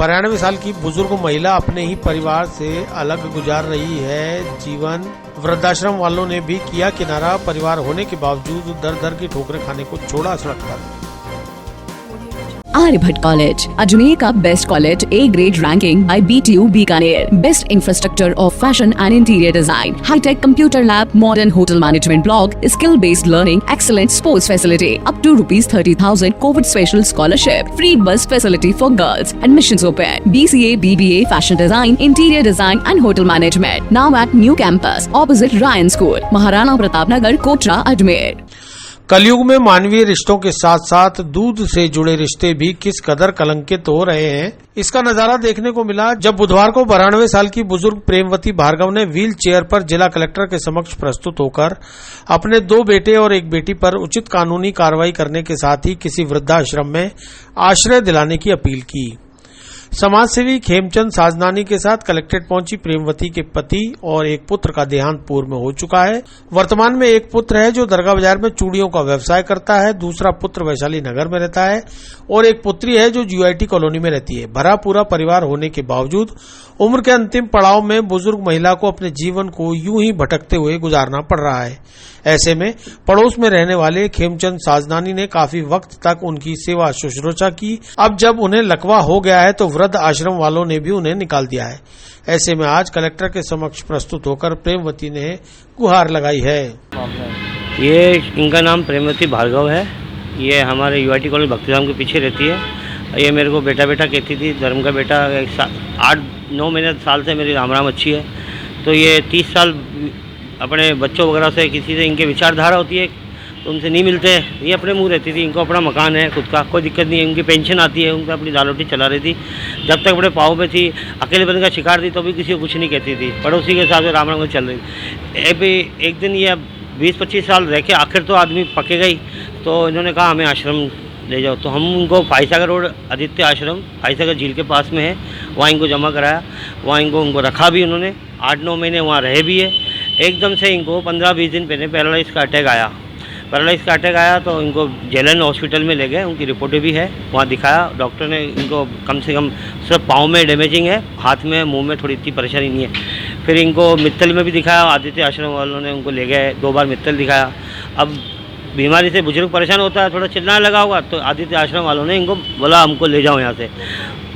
92 साल की बुजुर्ग महिला अपने ही परिवार से अलग गुजार रही है जीवन। वृद्धाश्रम वालों ने भी किया किनारा, परिवार होने के बावजूद दर दर की ठोकरें खाने को छोड़ा सड़क पर। Aryabhatta College, Ajmer का best college, A grade ranking by BTU Bikaner, best infrastructure of fashion and interior design, high-tech computer lab, modern hotel management block, skill-based learning, excellent sports facility, up to ₹30,000 COVID special scholarship, free bus facility for girls, admissions open, BCA, BBA, fashion design, interior design and hotel management, now at new campus, opposite Ryan School, Maharana Pratap Nagar, Kotra, Ajmer। कलयुग में मानवीय रिश्तों के साथ साथ दूध से जुड़े रिश्ते भी किस कदर कलंकित हो रहे हैं, इसका नजारा देखने को मिला जब बुधवार को 92 साल की बुजुर्ग प्रेमवती भार्गव ने व्हील चेयर पर जिला कलेक्टर के समक्ष प्रस्तुत होकर अपने 2 बेटे और 1 बेटी पर उचित कानूनी कार्रवाई करने के साथ ही किसी वृद्धाश्रम में आश्रय दिलाने की अपील की। समाजसेवी खेमचंद साजनानी के साथ कलेक्ट्रेट पहुंची प्रेमवती के पति और 1 पुत्र का देहांत पूर्व में हो चुका है। वर्तमान में 1 पुत्र है जो दरगाह बाजार में चूड़ियों का व्यवसाय करता है, दूसरा पुत्र वैशाली नगर में रहता है और 1 पुत्री है जो GIT कॉलोनी में रहती है। भरा पूरा परिवार होने के बावजूद उम्र के अंतिम पड़ाव में बुजुर्ग महिला को अपने जीवन को यूं ही भटकते हुए गुजारना पड़ रहा है। ऐसे में पड़ोस में रहने वाले खेमचंद साजनानी ने काफी वक्त तक उनकी सेवा शुश्रूषा की। अब जब उन्हें लकवा हो गया है तो वृद्ध आश्रम वालों ने भी उन्हें निकाल दिया है। ऐसे में आज कलेक्टर के समक्ष प्रस्तुत होकर प्रेमवती ने गुहार लगाई है। ये इनका नाम प्रेमवती भार्गव है। ये हमारे UIT कॉलेज भक्तिधाम के पीछे रहती है। ये मेरे को बेटा बेटा कहती थी, धर्म का बेटा। 8-9 महीने साल से मेरी राम राम अच्छी है। तो ये 30 साल अपने बच्चों वगैरह से किसी से इनके विचारधारा होती है तो उनसे नहीं मिलते। ये अपने मुंह रहती थी। इनको अपना मकान है खुद का, कोई दिक्कत नहीं है। उनकी पेंशन आती है, उनका अपनी दाल रोटी चला रही थी। जब तक बड़े पाँव में थी, अकेलेपन का शिकार थी, तो भी किसी को कुछ नहीं कहती थी। पड़ोसी के साथ राम राम चल रही थी। एक दिन ये 20-25 साल रह के आखिर तो आदमी पकेगा ही, तो इन्होंने कहा हमें आश्रम ले जाओ। तो हम उनको फाइसागर रोड आदित्य आश्रम फाइसागर झील के पास में है, वहाँ इनको जमा कराया। वहाँ उनको रखा भी उन्होंने 8-9 महीने वहाँ रहे भी है। एकदम से इनको 15-20 दिन पहले पैरालाइज का अटैक आया। तो इनको जेलन हॉस्पिटल में ले गए। उनकी रिपोर्टें भी है, वहाँ दिखाया। डॉक्टर ने इनको कम से कम सिर्फ पाँव में डैमेजिंग है, हाथ में मुंह में थोड़ी इतनी परेशानी नहीं है। फिर इनको मित्तल में भी दिखाया। आदित्य आश्रम वालों ने उनको ले गए, 2 बार मित्तल दिखाया। अब बीमारी से बुजुर्ग परेशान होता है, थोड़ा चिल्लाने लगा होगा, तो आदित्य आश्रम वालों ने इनको बोला हमको ले जाओ यहाँ से।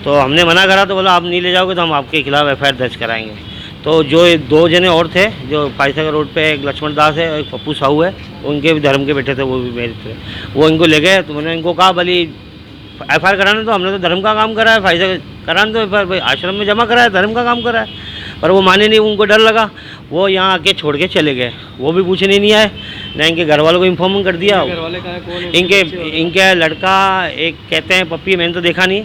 तो हमने मना करा, तो बोला आप नहीं ले जाओगे तो हम आपके खिलाफ FIR दर्ज कराएंगे। तो जो 2 जने और थे, जो फाइसागर रोड पे एक लक्ष्मण दास है और एक पप्पू साहू है, उनके भी धर्म के बेटे थे, वो भी मेरे थे। वो इनको ले गए। तो मैंने इनको कहा भली FIR कराने, तो हमने तो धर्म का काम करा है, फाइसागर कराने तो FIR भाई आश्रम में जमा करा है, धर्म का काम करा है। पर वो माने नहीं, उनको डर लगा। वो यहाँ आके छोड़ के चले गए। वो भी पूछने नहीं आए, ना इनके घर वालों को इन्फॉर्म कर दिया। इनके लड़का एक कहते हैं पप्पी, मैंने तो देखा नहीं,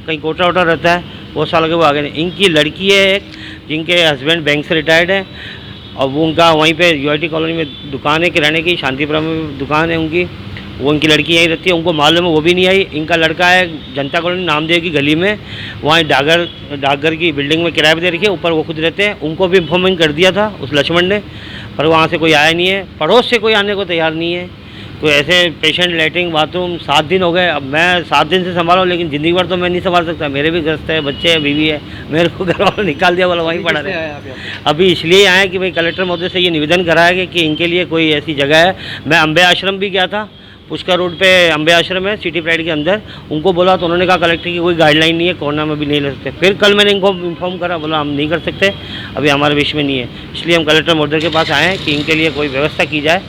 कहीं कोटा वोटा रहता है, बहुत साल के वो आगे नहीं। इनकी लड़की है एक, जिनके हस्बैंड बैंक से रिटायर्ड है और वो उनका वहीं पे UIT कॉलोनी में दुकान है किराने की, शांतिपुरम में दुकान है उनकी। वो उनकी लड़की यहीं रहती है, उनको मालूम है, वो भी नहीं आई। इनका लड़का है जनता कॉलोनी नामदेव की गली में, वहाँ डाकघर की बिल्डिंग में किराए पर दे रखी है, ऊपर वो खुद रहते हैं। उनको भी इन्फॉर्मेशन कर दिया था उस लक्ष्मण ने, पर वहाँ से कोई आया नहीं है। पड़ोस से कोई आने को तैयार नहीं है। तो ऐसे पेशेंट लेटरिन बाथरूम 7 दिन हो गए। अब मैं 7 दिन से संभाला हूँ, लेकिन ज़िंदगी भर तो मैं नहीं संभाल सकता। मेरे भी ग्रस्त है, बच्चे हैं, बीवी है। मेरे को घर वालों निकाल दिया, बोला वहीं पड़ा रहे। अभी इसलिए आए कि भाई कलेक्टर महोदय से ये निवेदन कराया कि इनके लिए कोई ऐसी जगह है। मैं अम्बे आश्रम भी गया था, पुष्कर रोड पे अम्बे आश्रम है सिटी प्राइड के अंदर। उनको बोला तो उन्होंने कहा कलेक्टर की कोई गाइडलाइन नहीं है, कोरोना में भी नहीं ले सकते। फिर कल मैंने इनको इन्फॉर्म करा, बोला हम नहीं कर सकते, अभी हमारे विषय में नहीं है। इसलिए हम कलेक्टर महोदय के पास आए हैं कि इनके लिए कोई व्यवस्था की जाए।